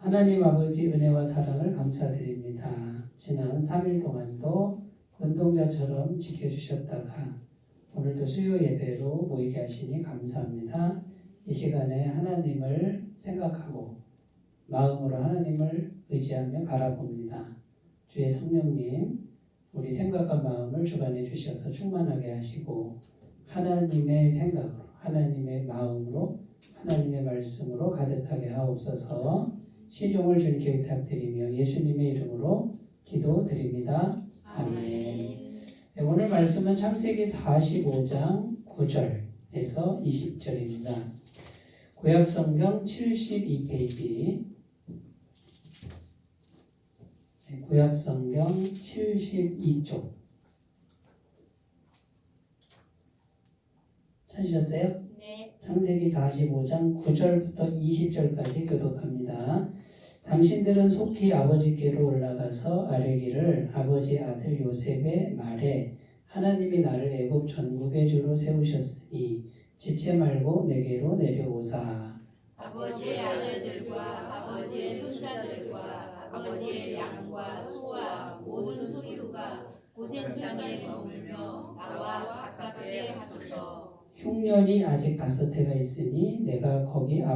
하나님 아버지 은혜와 사랑을 감사드립니다. 지난 3일 동안도 운동자처럼 지켜주셨다가 오늘도 수요 예배로 모이게 하시니 감사합니다. 이 시간에 하나님을 생각하고 마음으로 하나님을 의지하며 바라봅니다. 주의 성령님, 우리 생각과 마음을 주관해 주셔서 충만하게 하시고 하나님의 생각으로, 하나님의 마음으로, 하나님의 말씀으로 가득하게 하옵소서. 시종을 주님께 부탁드리며 예수님의 이름으로 기도드립니다. 아멘. 오늘 말씀은 창세기 45장 9절에서 20절입니다. 구약성경 72페이지, 구약성경 72쪽 찾으셨어요? 네. 창세기 45장 9절부터 20절까지 교독합니다. 당신들은 속히 아버지께로 올라가서 아뢰기를 아버지 아들 요셉의 말에 하나님이 나를 애굽 전국의 주로 세우셨으니 지체 말고 내게로 내려오사. 아버지의 아들들과 아버지의 손자들과 아버지의 양과 소와 모든 소유가 고센 땅에 머물며 나와 가깝게 하소서. 흉년이 아직 5해가 있으니 내가 거기서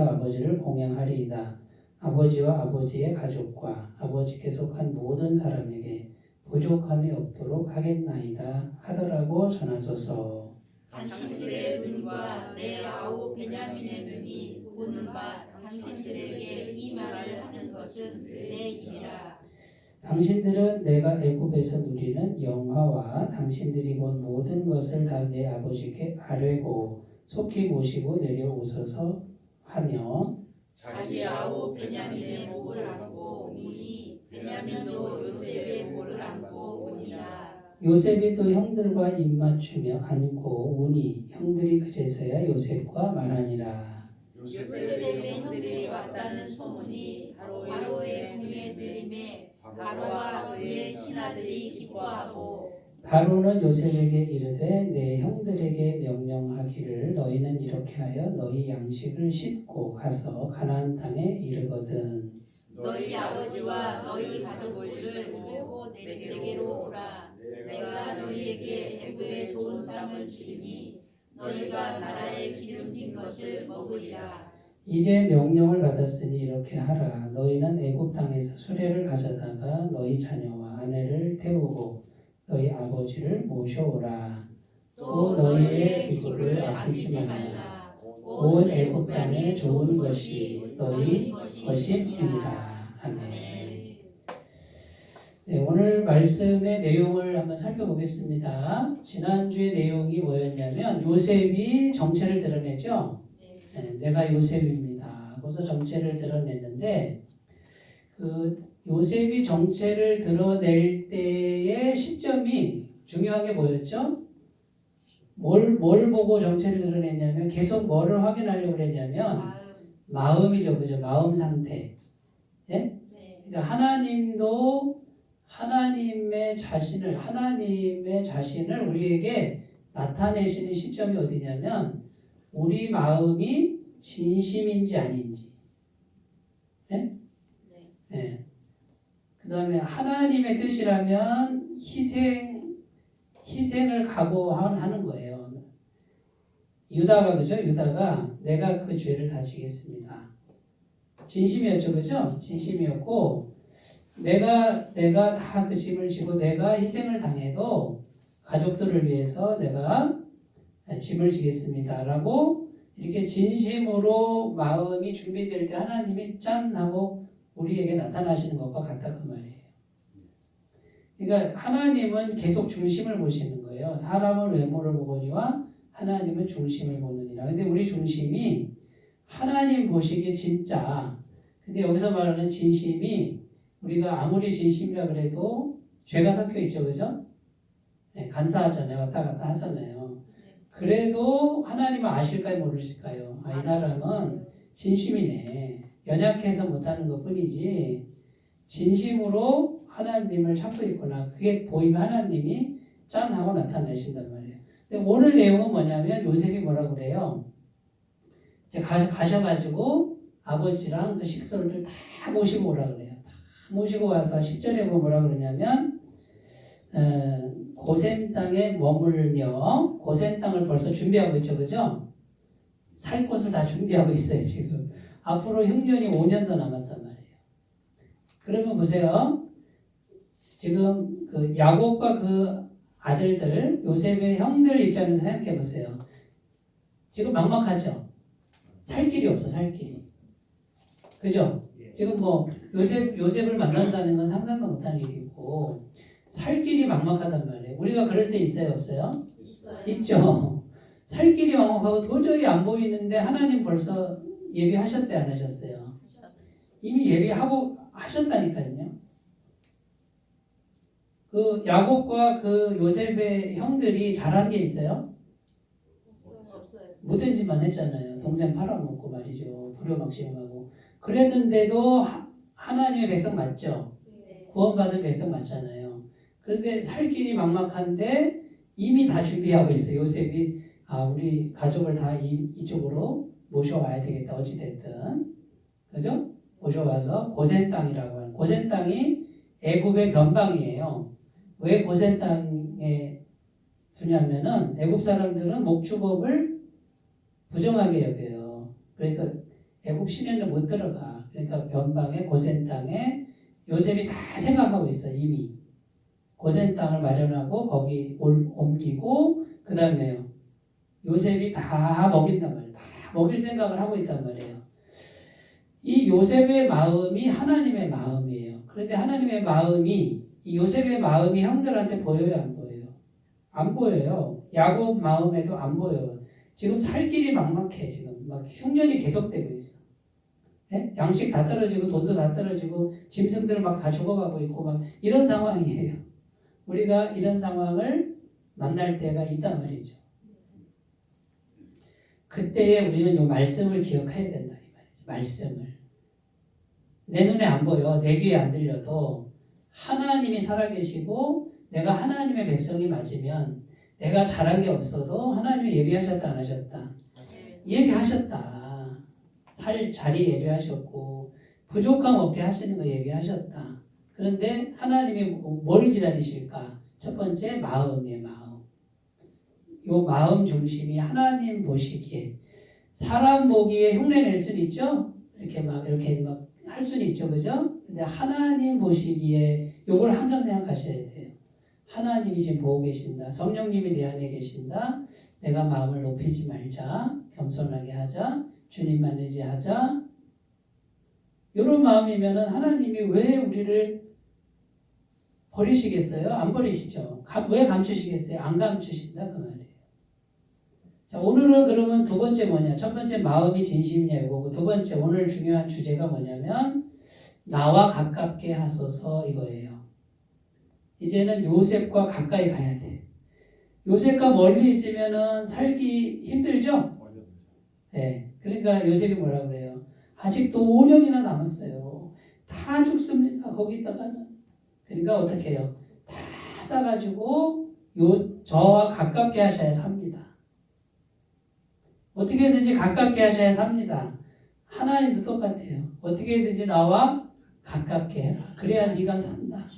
아버지를 공양하리이다. 아버지와 아버지의 가족과 아버지께 속한 모든 사람에게 부족함이 없도록 하겠나이다 하더라고 전하소서. 당신들의 눈과 내 아우 베냐민의 눈이 보는 바 당신들에게 이 말을 하는 것은 내 일이라. 당신들은 내가 애굽에서 누리는 영화와 당신들이 본 모든 것을 다 내 아버지께 아뢰고 속히 모시고 내려오소서 하며 자기 아우 베냐민의 목을 안고 오니 베냐민도 요셉의 목을 안고 오니라. 요셉이 또 형들과 입맞추며 안고 오니 형들이 그제서야 요셉과 말하니라. 요셉의 형들이 왔다는 소문이 바로의 궁에 들림에 바로와 그의 신하들이 기뻐하고 바로는 요셉에게 이르되 내 형들에게 명령하기를 너희는 이렇게 하여 너희 양식을 싣고 가서 가나안 땅에 이르거든 너희 아버지와 너희 가족들을 모으고 내게로 오라. 내가 너희에게 애굽의 좋은 땅을 주리니 너희가 나라의 기름진 것을 먹으리라. 이제 명령을 받았으니 이렇게 하라. 너희는 애굽 땅에서 수레를 가져다가 너희 자녀와 아내를 태우고 너희 아버지를 모셔오라. 또 너희의 기구를 아끼지 말라. 온 애굽 땅에 좋은 것이 너희 것임이니라. 아멘. 네, 오늘 말씀의 내용을 한번 살펴보겠습니다. 지난주의 내용이 뭐였냐면 요셉이 정체를 드러내죠. 네, 내가 요셉입니다. 그래서 정체를 드러냈는데 그 요셉이 정체를 드러낼 때의 시점이 중요한 게 뭐였죠? 뭘 보고 정체를 드러냈냐면 계속 뭐를 확인하려고 그랬냐면 마음이죠. 그죠? 마음 상태. 네? 그러니까 하나님도 하나님의 자신을 우리에게 나타내시는 시점이 어디냐면 우리 마음이 진심인지 아닌지. 네? 네. 그 다음에 하나님의 뜻이라면 희생을 각오하는 거예요. 유다가 그죠? 유다가 내가 그 죄를 다 지겠습니다. 진심이었죠. 그죠? 진심이었고 내가 다 그 짐을 지고 내가 희생을 당해도 가족들을 위해서 내가 짐을 지겠습니다. 라고 이렇게 진심으로 마음이 준비될 때 하나님이 짠 하고 우리에게 나타나시는 것과 같다 그 말이에요. 그러니까 하나님은 계속 중심을 보시는 거예요. 사람은 외모를 보거니와 하나님은 중심을 보느니라. 근데 우리 중심이 하나님 보시기에 진짜 근데 여기서 말하는 진심이 우리가 아무리 진심이라 그래도 죄가 섞여 있죠. 그죠? 네, 간사하잖아요. 왔다 갔다 하잖아요. 그래도 하나님은 아실까요? 모르실까요? 이 사람은 진심이네. 연약해서 못하는 것 뿐이지 진심으로 하나님을 찾고 있구나. 그게 보이면 하나님이 짠 하고 나타내신단 말이에요. 근데 오늘 내용은 뭐냐면 요셉이 뭐라고 그래요? 이제 가셔가지고 아버지랑 그 식솔들 다 모시고 오라 그래요. 다 모시고 와서 10절에 보면 뭐라 그러냐면 고센 땅에 머물며 고센 땅을 벌써 준비하고 있죠. 그죠? 살 곳을 다 준비하고 있어요. 지금 앞으로 흉년이 5년 더 남았단 말이에요. 그러면 보세요. 지금 그 야곱과 그 아들들 요셉의 형들 입장에서 생각해 보세요. 지금 막막하죠. 살 길이 없어. 살 길이. 그죠? 지금 뭐 요셉을 만난다는 건 상상도 못하는 일이고 살 길이 막막하단 말이에요. 우리가 그럴 때 있어요, 없어요? 있죠. 살 길이 막막하고 도저히 안 보이는데 하나님 벌써 예비하셨어요, 안 하셨어요? 이미 예비하고 하셨다니까요. 그 야곱과 그 요셉의 형들이 잘한 게 있어요? 없어요. 못된 짓만 했잖아요. 동생 팔아먹고 말이죠. 불효막심하고. 그랬는데도 하나님의 백성 맞죠? 구원받은 백성 맞잖아요. 그런데 살 길이 막막한데 이미 다 준비하고 있어요. 요셉이 우리 가족을 다 이쪽으로 모셔와야 되겠다. 어찌됐든. 그죠? 모셔와서 고센 땅이라고 하는. 고센 땅이 애굽의 변방이에요. 왜 고센 땅에 두냐면은 애굽 사람들은 목축업을 부정하게 여겨요. 그래서 애굽 시내는 못 들어가. 그러니까 변방의 고센 땅에 요셉이 다 생각하고 있어. 이미 고센 땅을 마련하고 거기 옮기고 그 다음에요. 요셉이 다 먹인단 말이에요. 다 먹일 생각을 하고 있단 말이에요. 이 요셉의 마음이 하나님의 마음이에요. 그런데 하나님의 마음이 이 요셉의 마음이 형들한테 보여요, 안 보여요? 안 보여요. 야곱 마음에도 안 보여요. 지금 살 길이 막막해. 지금 막 흉년이 계속되고 있어. 네? 양식 다 떨어지고 돈도 다 떨어지고 짐승들 막 다 죽어가고 있고 막 이런 상황이에요. 우리가 이런 상황을 만날 때가 있단 말이죠. 그때에 우리는 이 말씀을 기억해야 된다 이 말이죠. 말씀을 내 눈에 안 보여, 내 귀에 안 들려도 하나님이 살아계시고 내가 하나님의 백성이 맞으면 내가 잘한 게 없어도 하나님이 예비하셨다 안 하셨다? 예비하셨다. 살 자리 예비하셨고 부족함 없게 하시는 거 예비하셨다. 그런데 하나님이 뭘 기다리실까? 첫 번째 마음이에요. 마음. 요 마음 중심이 하나님 보시기에 사람 보기에 흉내 낼 수는 있죠. 이렇게 막 할 수는 있죠, 그죠? 근데 하나님 보시기에 요걸 항상 생각하셔야 돼요. 하나님이 지금 보고 계신다. 성령님이 내 안에 계신다. 내가 마음을 높이지 말자. 겸손하게 하자. 주님만 의지하자. 이런 마음이면은 하나님이 왜 우리를 버리시겠어요? 안 버리시죠. 왜 감추시겠어요? 안 감추신다 그 말이에요. 자, 오늘은 그러면 두 번째 뭐냐? 첫 번째 마음이 진심이냐 이거고 두 번째 오늘 중요한 주제가 뭐냐면 나와 가깝게 하소서 이거예요. 이제는 요셉과 가까이 가야 돼. 요셉과 멀리 있으면은 살기 힘들죠? 네. 그러니까 요셉이 뭐라 그래요? 아직도 5년이나 남았어요. 다 죽습니다. 거기다가는. 그러니까 어떻게 해요? 다 싸가지고 저와 가깝게 하셔야 삽니다. 어떻게든지 가깝게 하셔야 삽니다. 하나님도 똑같아요. 어떻게든지 나와 가깝게 해라. 그래야 네가 산다.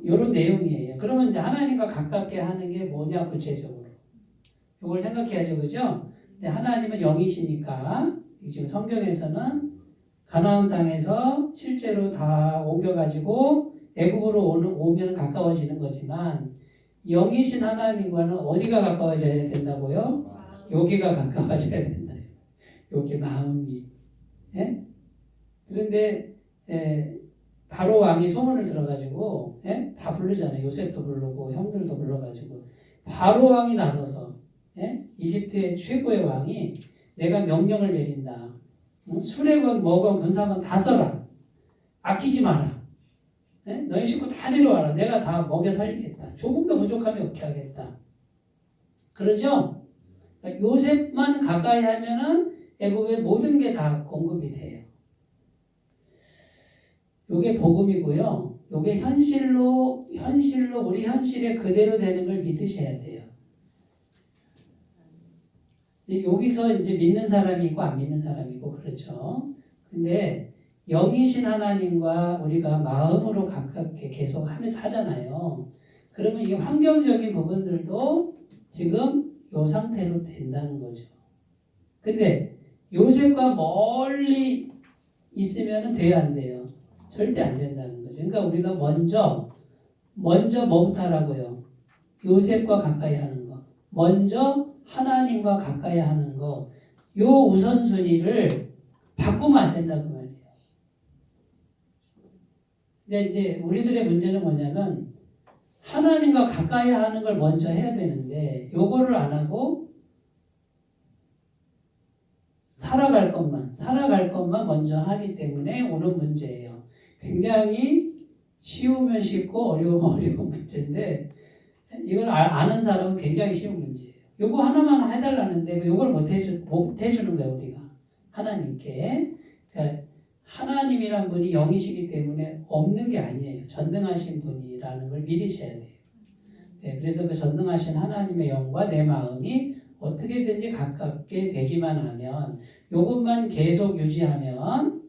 이런 내용이에요. 그러면 이제 하나님과 가깝게 하는 게 뭐냐 구체적으로. 이걸 생각해야죠. 그죠? 근데 하나님은 영이시니까 지금 성경에서는 가나안 땅에서 실제로 다 옮겨가지고 애굽으로 오면 가까워지는 거지만 영이신 하나님과는 어디가 가까워져야 된다고요? 여기가 가까워져야 된다. 여기 마음이. 예? 그런데 바로 왕이 소문을 들어가지고 다 부르잖아요. 요셉도 부르고 형들도 불러가지고 바로 왕이 나서서 이집트의 최고의 왕이 내가 명령을 내린다. 수레건 뭐건 군사건 다 써라. 아끼지 마라. 너희 식구 다 데려와라. 내가 다 먹여 살리겠다. 조금도 부족함이 없게 하겠다. 그러죠? 그러니까 요셉만 가까이 하면은 애굽의 모든 게 다 공급이 돼요. 요게 복음이고요. 요게 현실로 우리 현실에 그대로 되는 걸 믿으셔야 돼요. 근데 여기서 이제 믿는 사람이 있고 안 믿는 사람이 있고 그렇죠. 근데 영이신 하나님과 우리가 마음으로 가깝게 계속 하잖아요. 그러면 이 환경적인 부분들도 지금 이 상태로 된다는 거죠. 근데 요셉과 멀리 있으면 돼요, 안 돼요? 절대 안 된다는 거죠. 그러니까 우리가 먼저 뭐부터 하라고요? 요셉과 가까이 하는 거. 먼저 하나님과 가까이 하는 거. 요 우선순위를 바꾸면 안 된다 그 말이에요. 근데 이제 우리들의 문제는 뭐냐면 하나님과 가까이 하는 걸 먼저 해야 되는데 요거를 안 하고 살아갈 것만 먼저 하기 때문에 오는 문제예요. 굉장히 쉬우면 쉽고 어려우면 어려운 문제인데 이걸 아는 사람은 굉장히 쉬운 문제예요. 요거 하나만 해달라는데 요걸 못 해주는 거예요, 우리가. 하나님께. 그러니까 하나님이란 분이 영이시기 때문에 없는 게 아니에요. 전능하신 분이라는 걸 믿으셔야 돼요. 네, 그래서 그 전능하신 하나님의 영과 내 마음이 어떻게든지 가깝게 되기만 하면 요것만 계속 유지하면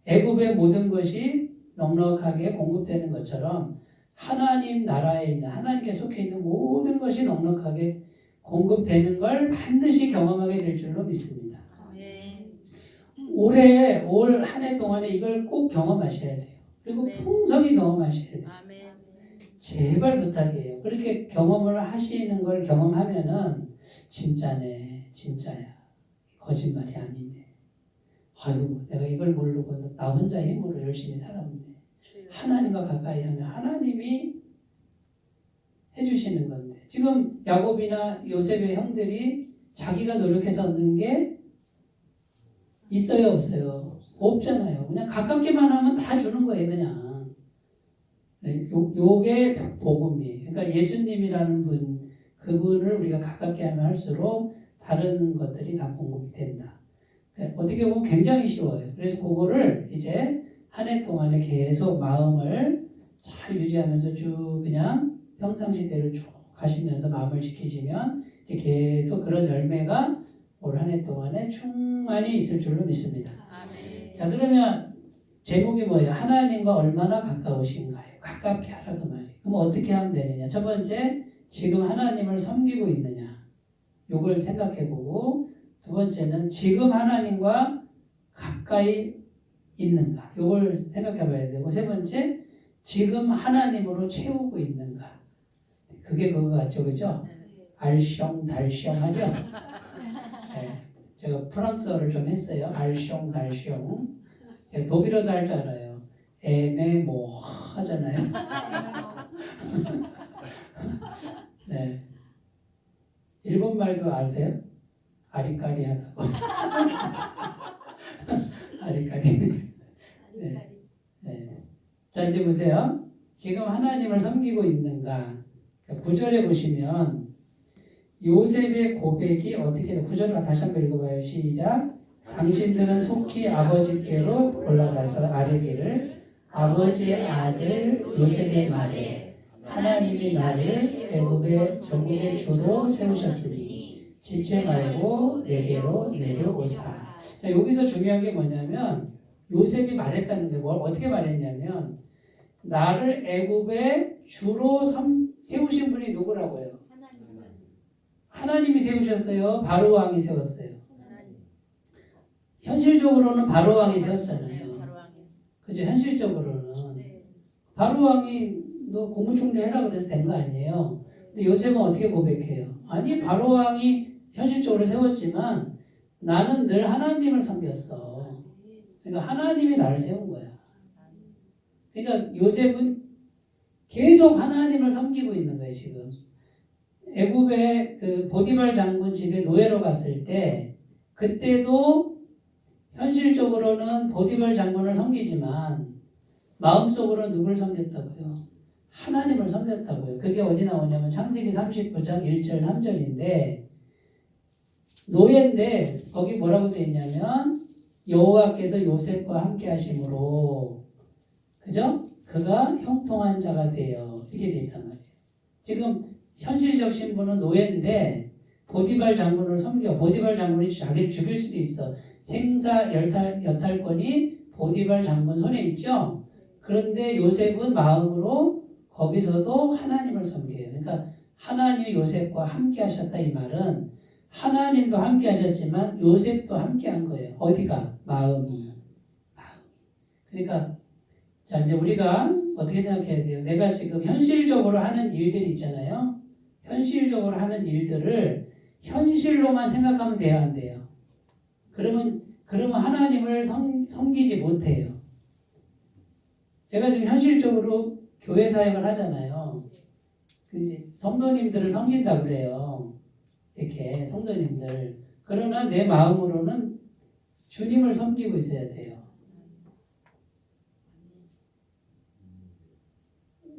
애굽의 모든 것이 넉넉하게 공급되는 것처럼 하나님 나라에 있는 하나님께 속해 있는 모든 것이 넉넉하게 공급되는 걸 반드시 경험하게 될 줄로 믿습니다. 올해 올 한 해 동안에 이걸 꼭 경험하셔야 돼요. 그리고 풍성히 경험하셔야 돼요. 제발 부탁이에요. 그렇게 경험을 하시는 걸 경험하면은 진짜네, 진짜야. 거짓말이 아니네. 아유, 내가 이걸 모르고 나 혼자 힘으로 열심히 살았네. 하나님과 가까이 하면 하나님이 해주시는 건데 지금 야곱이나 요셉의 형들이 자기가 노력해서 얻는 게 있어요, 없어요? 없잖아요. 그냥 가깝게만 하면 다 주는 거예요, 그냥. 요게 복음이에요. 그러니까 예수님이라는 분, 그분을 우리가 가깝게 하면 할수록 다른 것들이 다 공급이 된다. 어떻게 보면 굉장히 쉬워요. 그래서 그거를 이제 한 해 동안에 계속 마음을 잘 유지하면서 쭉 그냥 평상시대로 쭉 가시면서 마음을 지키시면 이제 계속 그런 열매가 올 한 해 동안에 충만히 있을 줄로 믿습니다. 자, 그러면 제목이 뭐예요? 하나님과 얼마나 가까우신가요? 가깝게 하라 그 말이에요. 그럼 어떻게 하면 되느냐? 첫 번째, 지금 하나님을 섬기고 있느냐? 요걸 생각해보고 두 번째는 지금 하나님과 가까이 있는가? 요걸 생각해봐야 되고 세 번째, 지금 하나님으로 채우고 있는가? 그게 그거 같죠, 그죠? 알숑 달숑 하죠? 네, 제가 프랑스어를 좀 했어요. 알숑 달숑. 제가 독일어도 할 줄 알아요. 애매모 하잖아요. 네. 일본 말도 아세요? 아리까리하다고. 아리까리. 네. 네. 자, 이제 보세요. 지금 하나님을 섬기고 있는가? 9절에 보시면 요셉의 고백이 어떻게 돼? 9절 다시 한번 읽어봐요. 시작. 당신들은 속히 아버지께로 올라가서 아뢰기를 아버지의 아들 요셉의 말에 하나님이 나를 애굽의 전국의 주로 세우셨으니 지체 말고 내게로 내려오사. 자, 여기서 중요한 게 뭐냐면 요셉이 말했다는 게 어떻게 말했냐면 나를 애굽의 주로 세우신 분이 누구라고요? 하나님이 세우셨어요? 바로 왕이 세웠어요? 현실적으로는 바로 왕이 세웠잖아요. 그죠? 현실적으로는 바로 왕이 너 국무총리 해라 그래서 된 거 아니에요. 근데 요셉은 어떻게 고백해요? 아니 바로 왕이 현실적으로 세웠지만 나는 늘 하나님을 섬겼어. 그러니까 하나님이 나를 세운 거야. 그러니까 요셉은 계속 하나님을 섬기고 있는 거예요, 지금. 애굽의 그 보디발 장군 집에 노예로 갔을 때 그때도 현실적으로는 보디발 장군을 섬기지만 마음속으로 누굴 섬겼다고요? 하나님을 섬겼다고요. 그게 어디 나오냐면 창세기 39장 1절 3절인데 노예인데 거기 뭐라고 되어 있냐면 여호와께서 요셉과 함께 하심으로 그죠? 그가 형통한 자가 되어 이렇게 되어 있단 말이에요. 지금 현실적 신분은 노예인데 보디발 장군을 섬겨. 보디발 장군이 자기를 죽일 수도 있어. 생사 여탈권이 보디발 장군 손에 있죠. 그런데 요셉은 마음으로 거기서도 하나님을 섬겨요. 그러니까 하나님이 요셉과 함께 하셨다 이 말은 하나님도 함께 하셨지만 요셉도 함께 한 거예요. 어디가? 마음이. 그러니까 자 이제 우리가 어떻게 생각해야 돼요? 내가 지금 현실적으로 하는 일들이 있잖아요. 현실적으로 하는 일들을 현실로만 생각하면 돼요, 안 돼요? 그러면 하나님을 섬기지 못해요. 제가 지금 현실적으로 교회 사역을 하잖아요. 성도님들을 섬긴다고 그래요. 이렇게 성도님들. 그러나 내 마음으로는 주님을 섬기고 있어야 돼요.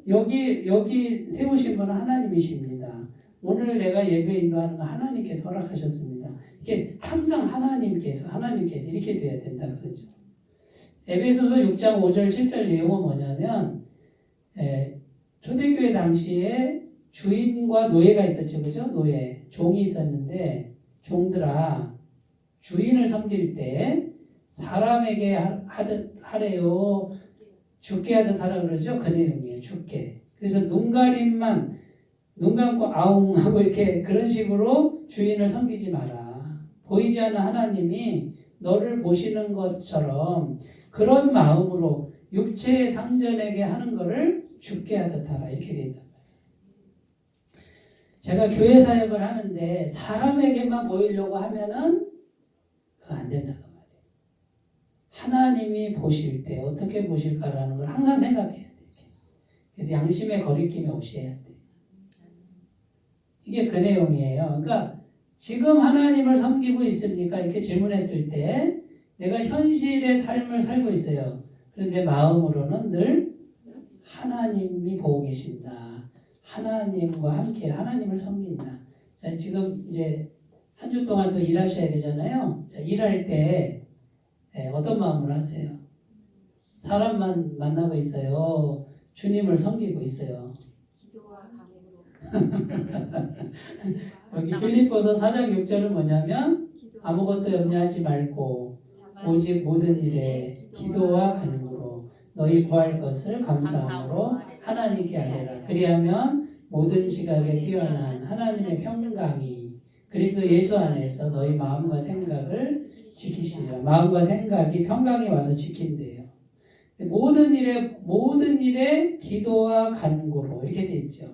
여기 세우신 분은 하나님이십니다. 오늘 내가 예배 인도하는 거 하나님께서 허락하셨습니다. 이게 항상 하나님께서 이렇게 돼야 된다 그러죠. 에베소서 6장 5절 7절 내용은 뭐냐면 초대교회 당시에 주인과 노예가 있었죠. 그죠? 노예, 종이 있었는데 종들아 주인을 섬길 때 사람에게 하듯 하래요. 죽게 하듯 하라 그러죠. 그 내용이에요. 죽게. 그래서 눈 감고 아웅 하고 이렇게 그런 식으로 주인을 섬기지 마라. 보이지 않는 하나님이 너를 보시는 것처럼 그런 마음으로 육체의 상전에게 하는 거를 죽게 하듯 하라. 이렇게 돼 있단 말이에요. 제가 교회 사역을 하는데 사람에게만 보이려고 하면은 그거 안 된다고 말이에요. 하나님이 보실 때 어떻게 보실까라는 걸 항상 생각해야 돼요. 그래서 양심의 거리낌이 없이 해야 돼요. 이게 그 내용이에요. 그러니까 지금 하나님을 섬기고 있습니까? 이렇게 질문했을 때 내가 현실의 삶을 살고 있어요. 그런데 마음으로는 늘 하나님이 보고 계신다. 하나님과 함께 하나님을 섬긴다. 자, 지금 이제 한 주 동안 또 일하셔야 되잖아요. 자, 일할 때 어떤 마음으로 하세요? 사람만 만나고 있어요? 주님을 섬기고 있어요? 기도와 감으로. 여기 빌립보서 4장 6절은 뭐냐면 아무것도 염려하지 말고 오직 모든 일에 기도와 간구로 너희 구할 것을 감사함으로 하나님께 아뢰라. 그리하면 모든 지각에 뛰어난 하나님의 평강이 그리스도 예수 안에서 너희 마음과 생각을 지키시리라. 마음과 생각이 평강이 와서 지킨대요. 모든 일에 기도와 간구로 이렇게 돼 있죠.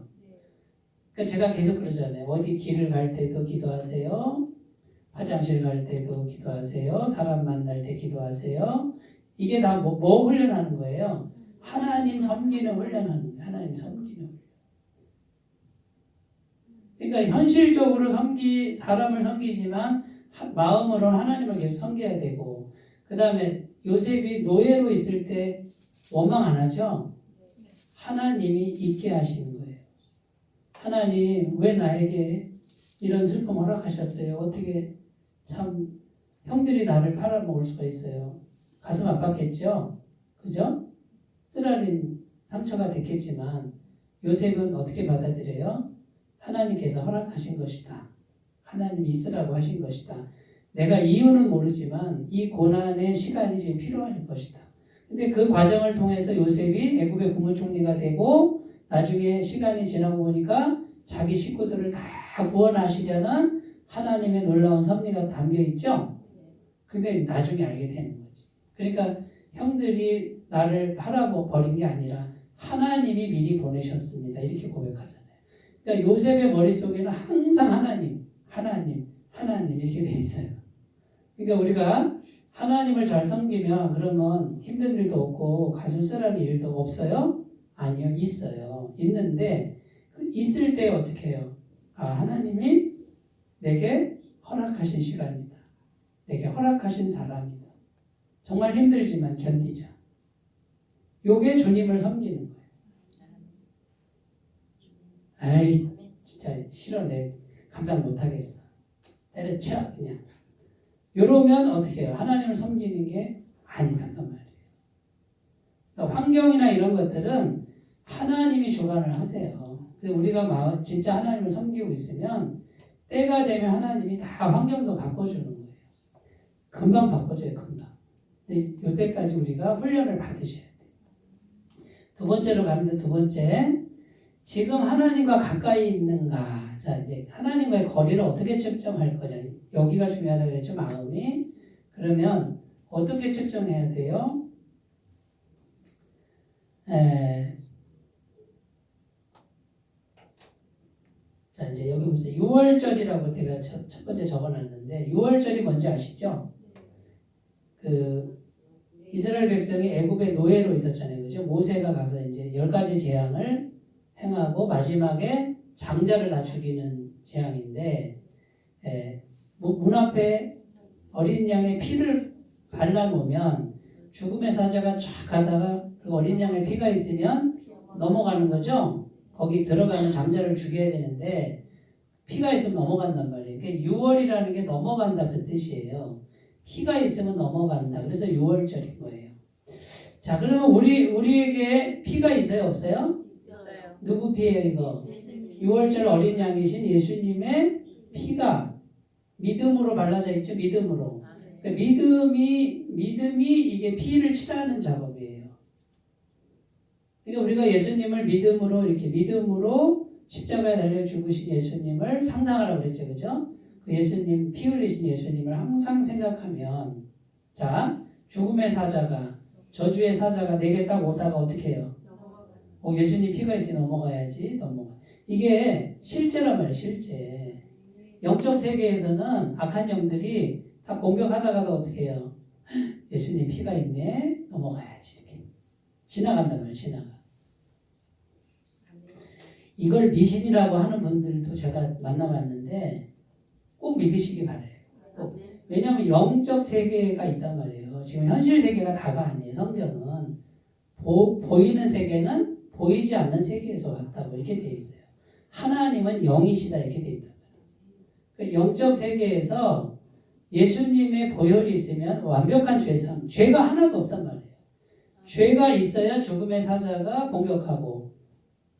그러니까 제가 계속 그러잖아요. 어디 길을 갈 때도 기도하세요. 화장실 갈 때도 기도하세요. 사람 만날 때 기도하세요. 이게 다 뭐 훈련하는 거예요? 하나님 섬기는 훈련하는 거예요. 하나님 섬기는 훈련. 그러니까 현실적으로 사람을 섬기지만 마음으로는 하나님을 계속 섬겨야 되고 그 다음에 요셉이 노예로 있을 때 원망 안 하죠? 하나님이 있게 하시는 거예요. 하나님 왜 나에게 이런 슬픔 허락하셨어요? 어떻게 참 형들이 나를 팔아먹을 수가 있어요. 가슴 아팠겠죠? 그죠? 쓰라린 상처가 됐겠지만 요셉은 어떻게 받아들여요? 하나님께서 허락하신 것이다. 하나님이 있으라고 하신 것이다. 내가 이유는 모르지만 이 고난의 시간이 지금 필요할 것이다. 근데 그 과정을 통해서 요셉이 애굽의 국무총리가 되고 나중에 시간이 지나고 보니까 자기 식구들을 다 구원하시려는 하나님의 놀라운 섭리가 담겨 있죠. 그러니까 나중에 알게 되는 거지. 그러니까 형들이 나를 팔아버린 게 아니라 하나님이 미리 보내셨습니다. 이렇게 고백하잖아요. 그러니까 요셉의 머릿속에는 항상 하나님 이렇게 돼 있어요. 그러니까 우리가 하나님을 잘 섬기면 그러면 힘든 일도 없고 가슴 쓰라는 일도 없어요? 아니요, 있어요. 있는데 있을 때 어떻게 해요? 하나님이 내게 허락하신 시간이다. 내게 허락하신 사람이다. 정말 힘들지만 견디자. 요게 주님을 섬기는 거예요. 아이 진짜 싫어. 내 감당 못하겠어. 때려쳐 그냥. 요러면 어떻게 해요? 하나님을 섬기는 게 아니다 그 말이에요. 그러니까 환경이나 이런 것들은 하나님이 주관을 하세요. 근데 우리가 진짜 하나님을 섬기고 있으면 때가 되면 하나님이 다 환경도 바꿔주는 거예요. 금방 바꿔줘요, 금방. 근데 이때까지 우리가 훈련을 받으셔야 돼요. 두 번째로 갑니다. 두 번째. 지금 하나님과 가까이 있는가. 자, 이제 하나님과의 거리를 어떻게 측정할 거냐. 여기가 중요하다고 그랬죠, 마음이. 그러면 어떻게 측정해야 돼요? 자, 이제 여기 보세요. 6월절이라고 제가 첫 번째 적어놨는데, 6월절이 뭔지 아시죠? 그, 이스라엘 백성이 애굽의 노예로 있었잖아요. 그죠? 모세가 가서 이제 10가지 재앙을 행하고, 마지막에 장자를 다 죽이는 재앙인데, 문 앞에 어린 양의 피를 발라놓으면, 죽음의 사자가 쫙 가다가 그 어린 양의 피가 있으면 넘어가는 거죠? 거기 들어가는 장자를 죽여야 되는데 피가 있으면 넘어간단 말이에요. 그러니까 6월이라는 게 넘어간다 그 뜻이에요. 피가 있으면 넘어간다. 그래서 6월절인 거예요. 자, 그러면 우리에게 피가 있어요, 없어요? 있어요. 누구 피예요, 이거? 예수님. 6월절 어린 양이신 예수님의 피가 믿음으로 발라져 있죠, 믿음으로. 그러니까 믿음이 이게 피를 칠하는 작업이에요. 그러니까 우리가 예수님을 믿음으로 십자가에 달려 죽으신 예수님을 상상하라고 그랬죠. 그죠? 그 예수님, 피 흘리신 예수님을 항상 생각하면, 자, 죽음의 사자가, 저주의 사자가 내게 딱 오다가 어떻게 해요? 예수님 피가 있으니 넘어가야지, 이게 실제란 말이에요, 실제. 영적 세계에서는 악한 영들이 다 공격하다가도 어떻게 해요? 예수님 피가 있네, 넘어가야지, 이렇게. 지나간단 말이에요, 지나가. 이걸 미신이라고 하는 분들도 제가 만나봤는데 꼭 믿으시기 바래요. 꼭. 왜냐하면 영적 세계가 있단 말이에요. 지금 현실 세계가 다가 아니에요. 성경은 보이는 세계는 보이지 않는 세계에서 왔다고 이렇게 돼 있어요. 하나님은 영이시다 이렇게 돼 있단 말이에요. 영적 세계에서 예수님의 보혈이 있으면 완벽한 죄상, 죄가 하나도 없단 말이에요. 죄가 있어야 죽음의 사자가 공격하고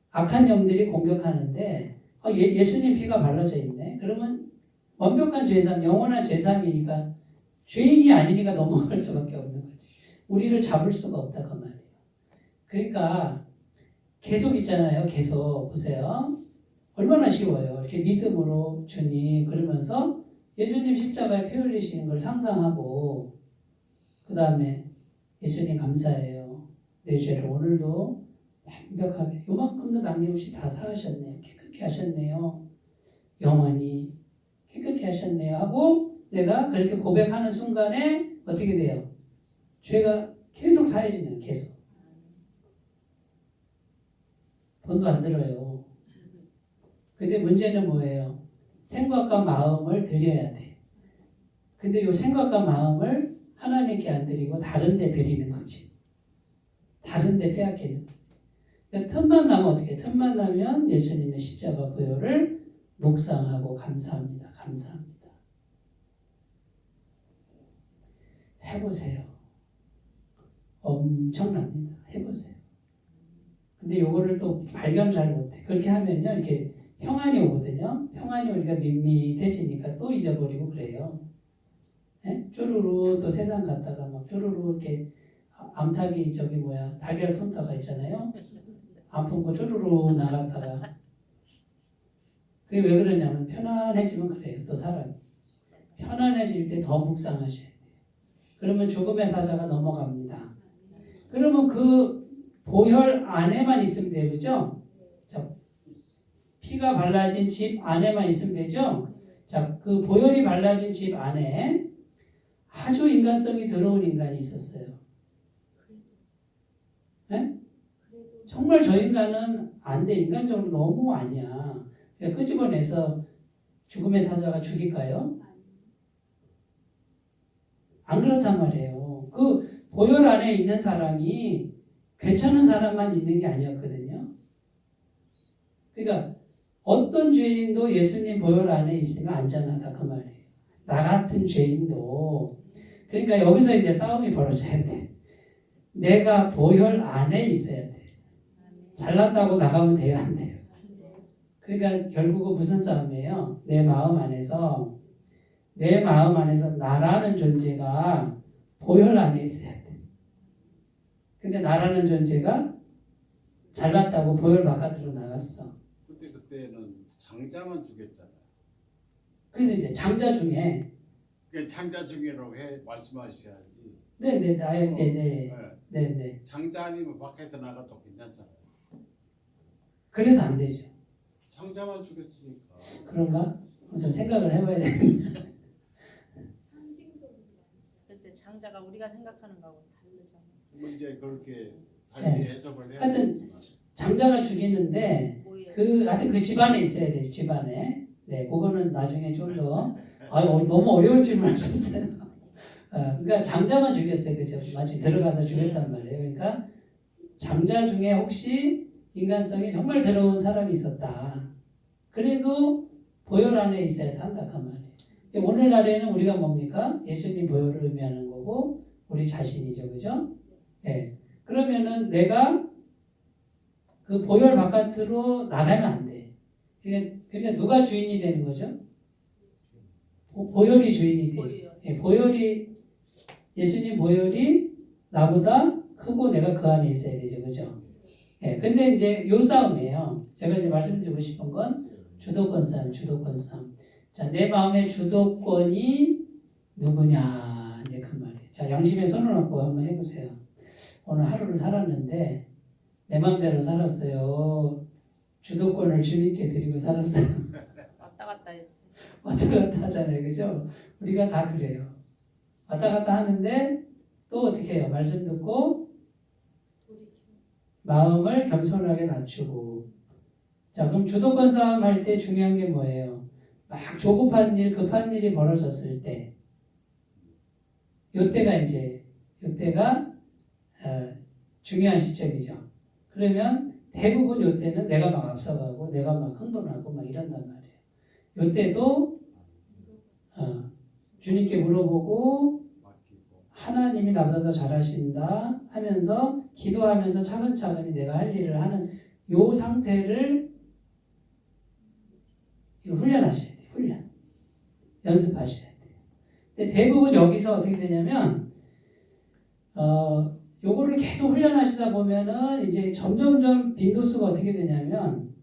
악한 영들이 공격하는데 예수님 피가 발라져 있네. 그러면 완벽한 죄삼, 영원한 죄삼이니까 죄인이 아니니까 넘어갈 수밖에 없는 거지. 우리를 잡을 수가 없다 그 말이에요. 그러니까 계속 있잖아요. 계속 보세요. 얼마나 쉬워요. 이렇게 믿음으로 주님 그러면서 예수님 십자가에 피 흘리시는 걸 상상하고 그 다음에 예수님 감사해요. 내 죄를 오늘도 완벽하게 요만큼도 남김없이 다 사하셨네요. 깨끗게 하셨네요. 영원히 깨끗게 하셨네요 하고 내가 그렇게 고백하는 순간에 어떻게 돼요? 죄가 계속 사해지는 계속. 돈도 안 들어요. 근데 문제는 뭐예요? 생각과 마음을 드려야 돼. 근데 이 생각과 마음을 하나님께 안 드리고 다른 데 드리는 거지. 다른 데 빼앗기는 거지. 그러니까 틈만 나면 어떻게 해? 틈만 나면 예수님의 십자가 보혈을 묵상하고 감사합니다. 감사합니다. 해보세요. 엄청납니다. 해보세요. 근데 요거를 또 발견 잘 못해. 그렇게 하면요, 이렇게 평안이 오거든요. 평안이 오니까 밋밋해지니까 또 잊어버리고 그래요. 예? 쪼르르 또 세상 갔다가 막 쪼르르 이렇게 암탉이 달걀 품다가 있잖아요. 안 품고 쪼르르 나갔다가. 그게 왜 그러냐면 편안해지면 그래요. 또 사람이. 편안해질 때 더 묵상하셔야 돼요. 그러면 죽음의 사자가 넘어갑니다. 그러면 그 보혈 안에만 있으면 돼요. 그죠? 자, 피가 발라진 집 안에만 있으면 되죠? 자, 그 보혈이 발라진 집 안에 아주 인간성이 들어온 인간이 있었어요. 네? 정말 저 인간은 안 돼. 인간적으로 너무 아니야. 끄집어내서 죽음의 사자가 죽일까요? 안 그렇단 말이에요. 그 보혈 안에 있는 사람이 괜찮은 사람만 있는 게 아니었거든요. 그러니까 어떤 죄인도 예수님 보혈 안에 있으면 안전하다 그 말이에요. 나 같은 죄인도. 그러니까 여기서 이제 싸움이 벌어져야 돼. 내가 보혈 안에 있어야 돼. 잘났다고 나가면 돼요, 안 돼요? 그러니까 결국은 무슨 싸움이에요? 내 마음 안에서 나라는 존재가 보혈 안에 있어야 돼. 근데 나라는 존재가 잘났다고 보혈 바깥으로 나갔어. 근데 그때는 장자만 죽였잖아요. 그래서 이제 장자 중에 그 장자 중이라고 말씀하셔야지. 네네 네. 네네 장자 아니면 밖에서 나가도 괜찮잖아요. 그래도 안 되죠. 장자만 죽였으니까. 그런가? 좀 생각을 해봐야 되겠네. 그때 장자가 우리가 생각하는 거하고 다르잖아. 뭐 이제 그렇게 달리 네. 해석을 해야 하여튼 되지만. 장자가 죽이는데 뭐예요? 하여튼 그 집안에 있어야 돼. 집안에. 네, 그거는 나중에 좀 더. 너무 어려운 질문 하셨어요. 그러니까 장자만 죽였어요. 그죠? 마치 들어가서 죽였단 말이에요. 그러니까 장자 중에 혹시 인간성이 정말 더러운 사람이 있었다. 그래도 보혈 안에 있어야 산다. 그 말이에요. 오늘날에는 우리가 뭡니까? 예수님 보혈을 의미하는 거고 우리 자신이죠. 그죠? 네. 그러면은 내가 그 보혈 바깥으로 나가면 안 돼. 그러니까 누가 주인이 되는 거죠? 보혈이 주인이 되지. 예수님 보혈이 나보다 크고 내가 그 안에 있어야 되죠. 그죠? 예. 근데 이제 요 싸움이에요. 제가 이제 말씀드리고 싶은 건 주도권 싸움. 자, 내 마음의 주도권이 누구냐. 이제 그 말이에요. 자, 양심에 손을 얹고 한번 해보세요. 오늘 하루를 살았는데 내 마음대로 살았어요. 주도권을 주님께 드리고 살았어요. 왔다 갔다 했어. 왔다 갔다 하잖아요. 그죠? 우리가 다 그래요. 왔다 갔다 하는데 또 어떻게 해요? 말씀 듣고 마음을 겸손하게 낮추고. 자, 그럼 주도권 싸움 할 때 중요한 게 뭐예요? 막 조급한 일, 급한 일이 벌어졌을 때 요때가 중요한 시점이죠. 그러면 대부분 요때는 내가 막 앞서가고 내가 막 흥분하고 막 이런단 말이에요. 요때도 주님께 물어보고 하나님이 나보다 더 잘하신다 하면서 기도하면서 차근차근히 내가 할 일을 하는 요 상태를 훈련하셔야 돼요. 연습하셔야 돼요. 근데 대부분 여기서 어떻게 되냐면 요거를 계속 훈련하시다 보면은 이제 점점점 빈도수가 어떻게 되냐면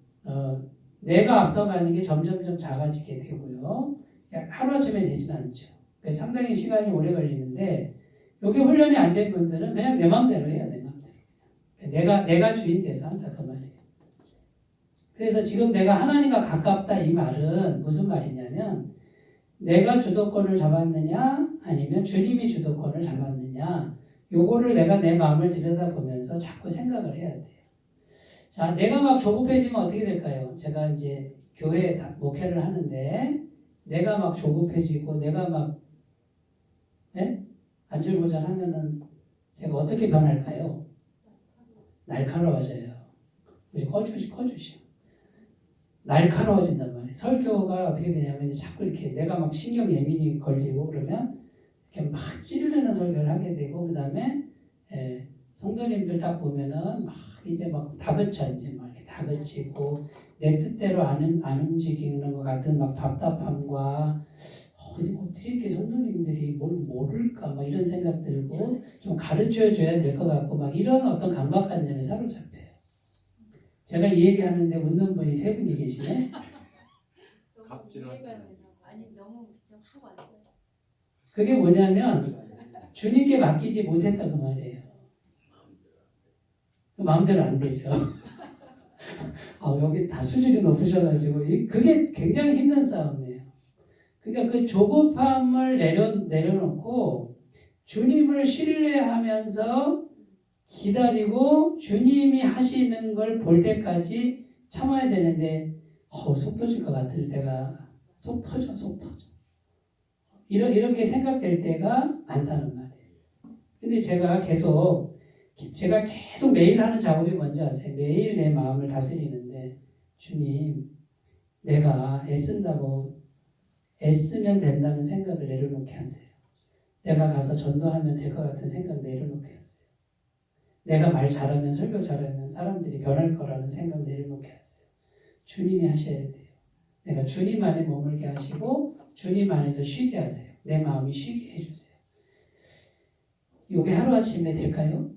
내가 앞서가는 게 점점점 작아지게 되고요. 하루아침에 되지는 않죠. 그래서 상당히 시간이 오래 걸리는데 요게 훈련이 안 된 분들은 그냥 내 마음대로 해요. 내 마음대로. 내가 주인 돼서 한다 그 말이에요. 그래서 지금 내가 하나님과 가깝다 이 말은 무슨 말이냐면 내가 주도권을 잡았느냐 아니면 주님이 주도권을 잡았느냐 요거를 내가 내 마음을 들여다보면서 자꾸 생각을 해야 돼요. 자, 내가 막 조급해지면 어떻게 될까요? 제가 이제 교회에 목회를 하는데 내가 막 조급해지고 내가 막 안절부절하면은 제가 어떻게 변할까요? 날카로워져요. 우리 꺼주시오. 날카로워진단 말이에요. 설교가 어떻게 되냐면 자꾸 이렇게 내가 막 신경 예민이 걸리고 그러면 이렇게 막 찌르는 설교를 하게 되고 그 다음에 성도님들 딱 보면은 막 이제 막 다그쳐 이제 막 이렇게 다그치고 내 뜻대로 안 움직이는 것 같은 막 답답함과 어떻게 이렇게 성도님들이 뭘 모를까 막 이런 생각 들고 좀 가르쳐 줘야 될 것 같고 막 이런 어떤 강박관념에 사로잡혀요. 제가 이 얘기하는데 웃는 분이 3분이 계시네. 갑질하시네. 아니 너무 좀 하고 왔어요. 그게 뭐냐면 주님께 맡기지 못했다 그 말이에요. 그 마음대로 안 되죠. 여기 다 수준이 높으셔가지고 그게 굉장히 힘든 싸움이에요. 그러니까 그 조급함을 내려놓고 주님을 신뢰하면서 기다리고 주님이 하시는 걸 볼 때까지 참아야 되는데 속 터질 것 같을 때가 속 터져. 이렇게 생각될 때가 많다는 말이에요. 근데 제가 계속 매일 하는 작업이 뭔지 아세요? 매일 내 마음을 다스리는데 주님 내가 애쓰면 된다는 생각을 내려놓게 하세요. 내가 가서 전도하면 될 것 같은 생각 내려놓게 하세요. 내가 말 잘하면 설교 잘하면 사람들이 변할 거라는 생각 내려놓게 하세요. 주님이 하셔야 돼요. 내가 주님 안에 머물게 하시고 주님 안에서 쉬게 하세요. 내 마음이 쉬게 해주세요. 이게 하루아침에 될까요?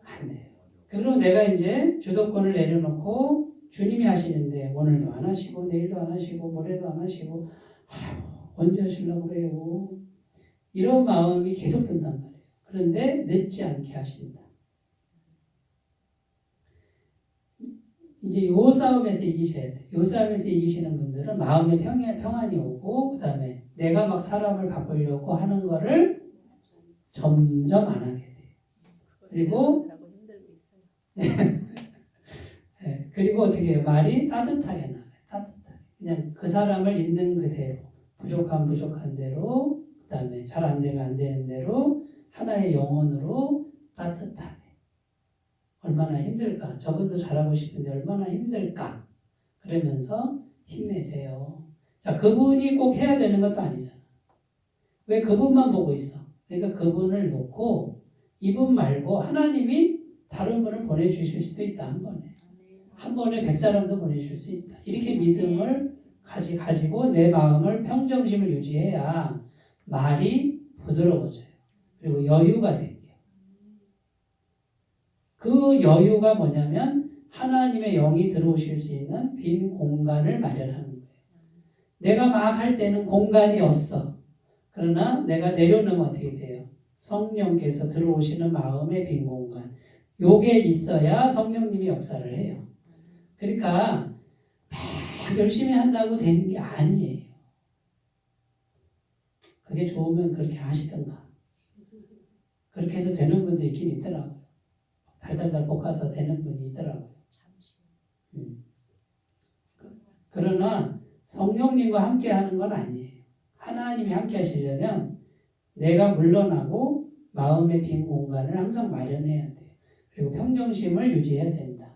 안 돼요. 그럼 내가 이제 주도권을 내려놓고 주님이 하시는데 오늘도 안 하시고 내일도 안 하시고 모레도 안 하시고 언제 하시려고 그래요? 이런 마음이 계속 든단 말이에요. 그런데 늦지 않게 하신다. 이제 요 싸움에서 이기셔야 돼요. 요 싸움에서 이기시는 분들은 마음의 평안이 오고 그 다음에 내가 막 사람을 바꾸려고 하는 거를 점점 안 하게 돼요. 그리고 네, 그리고 어떻게 해요? 말이 따뜻하게 나와요. 따뜻하게. 그냥 그 사람을 있는 그대로 부족한 대로 그 다음에 잘 안 되면 안 되는 대로 하나의 영혼으로 따뜻하게. 얼마나 힘들까? 저분도 잘하고 싶은데 얼마나 힘들까? 그러면서 힘내세요. 자, 그분이 꼭 해야 되는 것도 아니잖아. 왜 그분만 보고 있어? 그러니까 그분을 놓고 이분 말고 하나님이 다른 분을 보내주실 수도 있다. 한 번에 100사람도 보내줄 수 있다. 이렇게 믿음을 가지고 내 마음을 평정심을 유지해야 말이 부드러워져요. 그리고 여유가 생겨. 그 여유가 뭐냐면 하나님의 영이 들어오실 수 있는 빈 공간을 마련하는 거예요. 내가 막 할 때는 공간이 없어. 그러나 내가 내려놓으면 어떻게 돼요? 성령께서 들어오시는 마음의 빈 공간. 요게 있어야 성령님이 역사를 해요. 그러니까 막 열심히 한다고 되는 게 아니에요. 그게 좋으면 그렇게 하시던가. 그렇게 해서 되는 분도 있긴 있더라고요. 달달달 볶아서 되는 분이 있더라고요. 그러나 성령님과 함께 하는 건 아니에요. 하나님이 함께 하시려면 내가 물러나고 마음의 빈 공간을 항상 마련해야 돼요. 그리고 평정심을 유지해야 된다.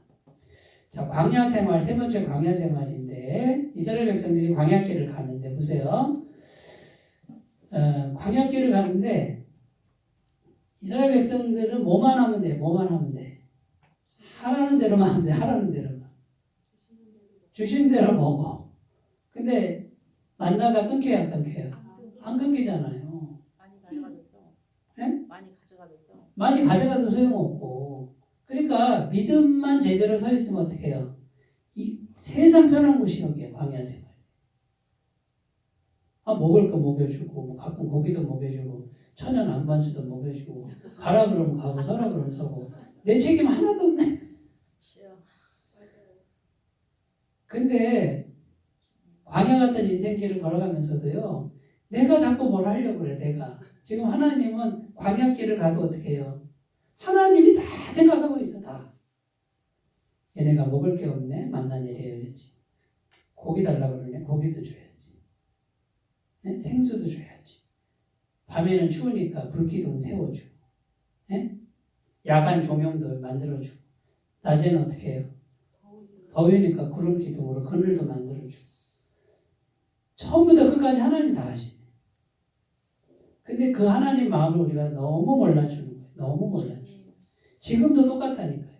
자, 광야 생활, 세 번째 광야 생활인데 이스라엘 백성들이 광야길을 가는데 보세요. 광야길을 가는데 이스라엘 백성들은 뭐만 하면 돼. 하라는 대로만 하면 돼. 하라는 대로만. 주신 대로 먹어. 근데 만나가 끊겨요, 안 끊겨요? 안 끊기잖아요. 많이 가져가도 소용없고. 그러니까 믿음만 제대로 서 있으면 어떻게 해요? 이 세상 편한 곳이 여기에요. 광야 생활. 먹을 거 먹여주고 가끔 고기도 먹여주고 천연 안반수도 먹여주고 가라 그러면 가고 서라 그러면 서고 내 책임 하나도 없네. 근데 광야 같은 인생길을 걸어가면서도요. 내가 자꾸 뭘 하려고 그래. 내가. 지금 하나님은 광야길을 가도 어떻게 해요? 하나님이 다 생각하고 있어. 다. 얘네가 먹을 게 없네. 만나 내려야지. 고기 달라고 그러네. 고기도 줘야지. 네? 생수도 줘야지. 밤에는 추우니까 불기둥 세워주고. 네? 야간 조명도 만들어주고. 낮에는 어떻게 해요? 더위니까 구름 기둥으로 그늘도 만들어주고. 처음부터 끝까지 하나님 다 하시네. 근데 그 하나님 마음을 우리가 너무 몰라주는 거예요. 너무 몰라주는 거예요. 지금도 똑같다니까요.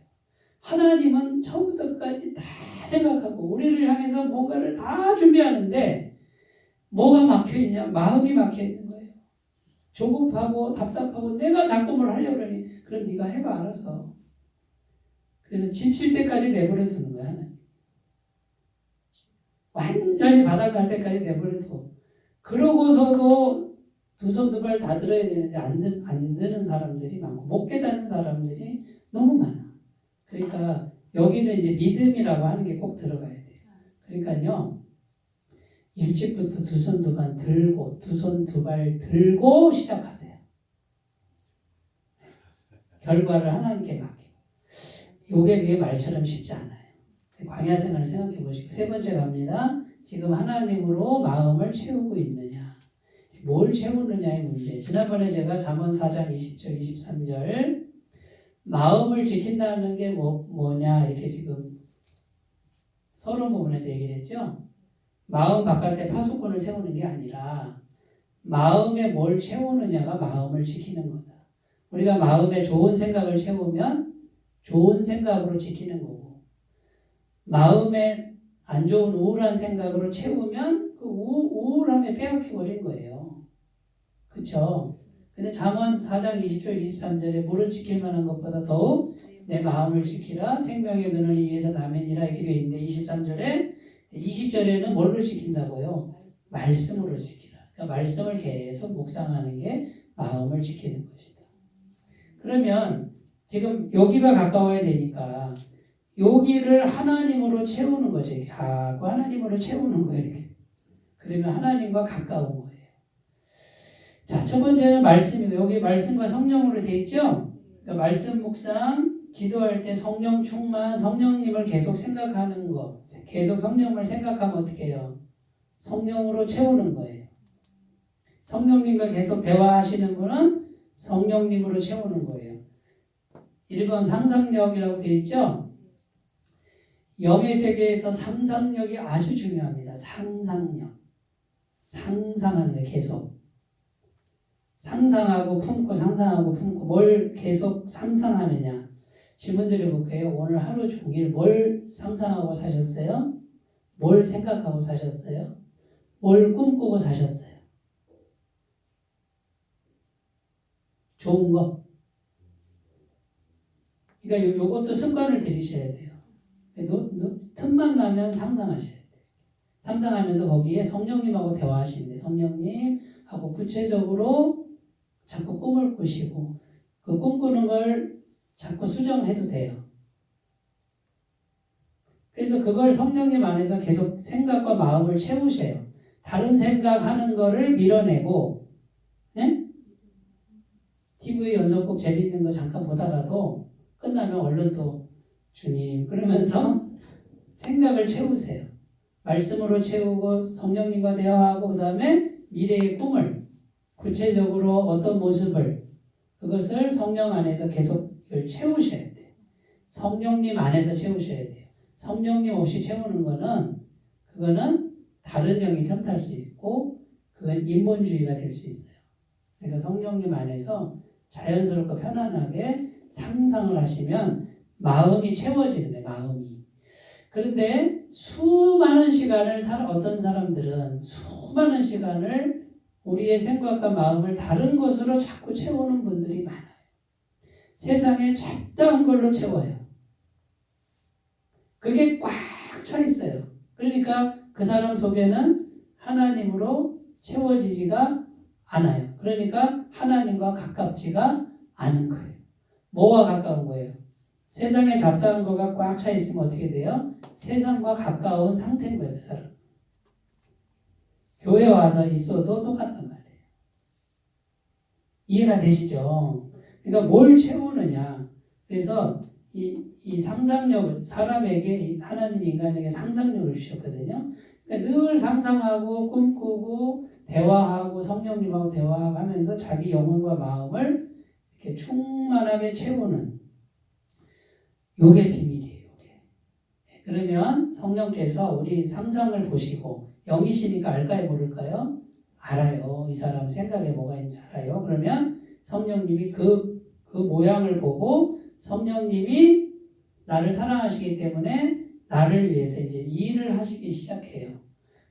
하나님은 처음부터 끝까지 다 생각하고 우리를 향해서 뭔가를 다 준비하는데 뭐가 막혀있냐? 마음이 막혀있는 거예요. 조급하고 답답하고 내가 자꾸 뭘 하려고 그러니 그럼 네가 해봐 알아서. 그래서 지칠 때까지 내버려 두는 거야 하나님. 완전히 바닥 날 때까지 내버려 둬. 그러고서도 두 손 두 발 다 들어야 되는데 안 드는 사람들이 많고 못 깨닫는 사람들이 너무 많아. 그러니까 여기는 이제 믿음이라고 하는 게 꼭 들어가야 돼요. 그러니까요. 일찍부터 두 손 두 발 들고 두 손 두 발 들고 시작하세요. 결과를 하나님께 맡기고. 요게 그게 말처럼 쉽지 않아요. 광야 생활을 생각해 보시고 세 번째 갑니다. 지금 하나님으로 마음을 채우고 있느냐. 뭘 채우느냐의 문제. 지난번에 제가 잠언 4장 20절 23절 마음을 지킨다는 게 뭐냐 이렇게 지금 서론 부분에서 얘기를 했죠. 마음 바깥에 파수꾼을 세우는 게 아니라 마음에 뭘 채우느냐가 마음을 지키는 거다. 우리가 마음에 좋은 생각을 채우면 좋은 생각으로 지키는 거고 마음에 안 좋은 우울한 생각으로 채우면 그 우울함에 빼앗겨 버린 거예요. 그쵸? 근데 잠언 4장 20절 23절에 물은 지킬 만한 것보다 더욱 내 마음을 지키라 생명의 근원이 위에서 나면이라 이렇게 되어 있는데 23절에 20절에는 뭘로 지킨다고요? 말씀으로 지키라. 그러니까 말씀을 계속 묵상하는 게 마음을 지키는 것이다. 그러면 지금 여기가 가까워야 되니까 여기를 하나님으로 채우는 거죠. 이렇게 자꾸 하나님으로 채우는 거예요. 이렇게. 그러면 하나님과 가까운 거예요. 자, 첫 번째는 말씀이고 여기 말씀과 성령으로 되어 있죠. 그러니까 말씀 묵상, 기도할 때 성령 충만, 성령님을 계속 생각하는 거, 계속 성령을 생각하면 어떻게 해요? 성령으로 채우는 거예요. 성령님과 계속 대화하시는 분은 성령님으로 채우는 거예요. 1번 상상력이라고 되어 있죠. 영의 세계에서 상상력이 아주 중요합니다. 상상력. 상상하는 거예요. 계속. 상상하고 품고 상상하고 품고 뭘 계속 상상하느냐. 질문 드려볼게요. 오늘 하루 종일 뭘 상상하고 사셨어요? 뭘 생각하고 사셨어요? 뭘 꿈꾸고 사셨어요? 좋은 거. 그러니까 요것도 습관을 들이셔야 돼요. 틈만 나면 상상하셔야 돼요. 상상하면서 거기에 성령님하고 대화하시는데 성령님하고 구체적으로 자꾸 꿈을 꾸시고 그 꿈꾸는 걸 자꾸 수정해도 돼요. 그래서 그걸 성령님 안에서 계속 생각과 마음을 채우세요. 다른 생각하는 거를 밀어내고 네? TV 연속곡 재밌는 거 잠깐 보다가도 끝나면 얼른 또 주님 그러면서 생각을 채우세요. 말씀으로 채우고 성령님과 대화하고 그 다음에 미래의 꿈을 구체적으로 어떤 모습을 그것을 성령 안에서 계속 채우셔야 돼요. 성령님 안에서 채우셔야 돼요. 성령님 없이 채우는 거는 그거는 다른 영이 틈탈 수 있고 그건 인본주의가 될 수 있어요. 그러니까 성령님 안에서 자연스럽고 편안하게 상상을 하시면 마음이 채워지는 거예요. 마음이. 그런데 수많은 시간을 어떤 사람들은 수많은 시간을 우리의 생각과 마음을 다른 것으로 자꾸 채우는 분들이 많아요. 세상에 잡다한 걸로 채워요. 그게 꽉 차 있어요. 그러니까 그 사람 속에는 하나님으로 채워지지가 않아요. 그러니까 하나님과 가깝지가 않은 거예요. 뭐와 가까운 거예요? 세상에 잡다한 거가 꽉 차 있으면 어떻게 돼요? 세상과 가까운 상태인 거예요. 그 사람. 교회 와서 있어도 똑같단 말이에요. 이해가 되시죠? 그러니까 뭘 채우느냐. 그래서 이 상상력, 사람에게 하나님 인간에게 상상력을 주셨거든요. 그러니까 늘 상상하고 꿈꾸고 대화하고 성령님하고 대화하고 하면서 자기 영혼과 마음을 이렇게 충만하게 채우는 요게 비밀이에요. 요게. 그러면 성령께서 우리 상상을 보시고 영이시니까 알까요 모를까요? 알아요. 이 사람 생각에 뭐가 있는지 알아요. 그러면 성령님이 그 모양을 보고 성령님이 나를 사랑하시기 때문에 나를 위해서 이제 일을 하시기 시작해요.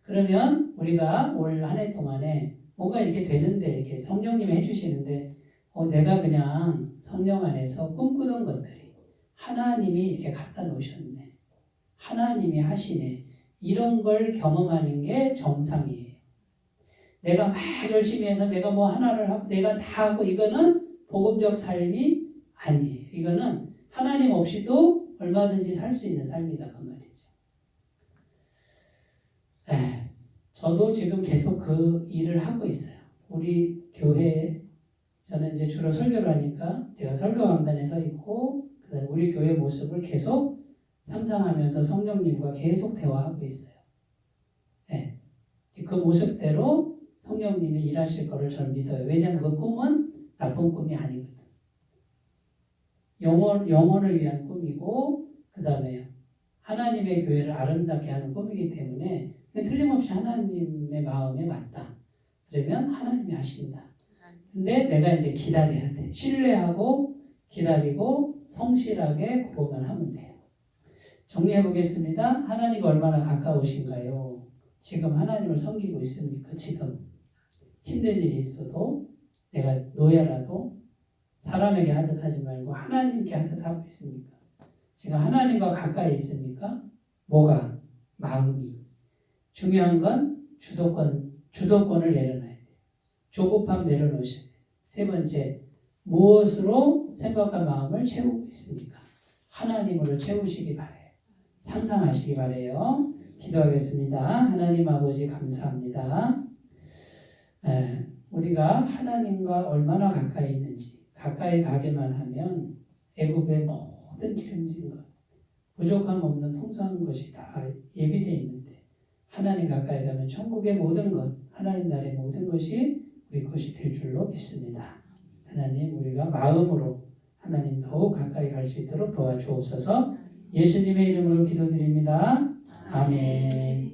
그러면 우리가 올 한 해 동안에 뭔가 이렇게 되는데 이렇게 성령님이 해주시는데 내가 그냥 성령 안에서 꿈꾸던 것들이 하나님이 이렇게 갖다 놓으셨네. 하나님이 하시네. 이런 걸 경험하는 게 정상이에요. 내가 막 열심히 해서 내가 뭐 하나를 하고 내가 다 하고 이거는 복음적 삶이 아니에요. 이거는 하나님 없이도 얼마든지 살 수 있는 삶이다 그 말이죠. 저도 지금 계속 그 일을 하고 있어요. 우리 교회에 저는 이제 주로 설교를 하니까 제가 설교 강단에 서 있고 그다음에 우리 교회 모습을 계속 상상하면서 성령님과 계속 대화하고 있어요. 네. 그 모습대로 성령님이 일하실 거를 저는 믿어요. 왜냐하면 그 꿈은 나쁜 꿈이 아니거든. 영혼을 위한 꿈이고 그 다음에 하나님의 교회를 아름답게 하는 꿈이기 때문에 틀림없이 하나님의 마음에 맞다. 그러면 하나님이 하신다. 근데 내가 이제 기다려야 돼. 신뢰하고 기다리고 성실하게 그것만 하면 돼요. 정리해 보겠습니다. 하나님과 얼마나 가까우신가요? 지금 하나님을 섬기고 있습니까? 지금 힘든 일이 있어도 내가 노예라도 사람에게 하듯 하지 말고 하나님께 하듯 하고 있습니까? 지금 하나님과 가까이 있습니까? 뭐가? 마음이. 중요한 건 주도권을 내려놔야 돼요. 조급함 내려놓으셔야 돼요. 세 번째, 무엇으로 생각과 마음을 채우고 있습니까? 하나님으로 채우시기 바래요. 상상하시기 바래요. 기도하겠습니다. 하나님 아버지 감사합니다. 우리가 하나님과 얼마나 가까이 있는지 가까이 가게만 하면 애굽의 모든 기름진 것 부족함 없는 풍성한 것이 다 예비되어 있는데 하나님 가까이 가면 천국의 모든 것 하나님 나라의 모든 것이 우리 것이 될 줄로 믿습니다. 하나님 우리가 마음으로 하나님 더욱 가까이 갈 수 있도록 도와주옵소서. 예수님의 이름으로 기도드립니다. 아멘.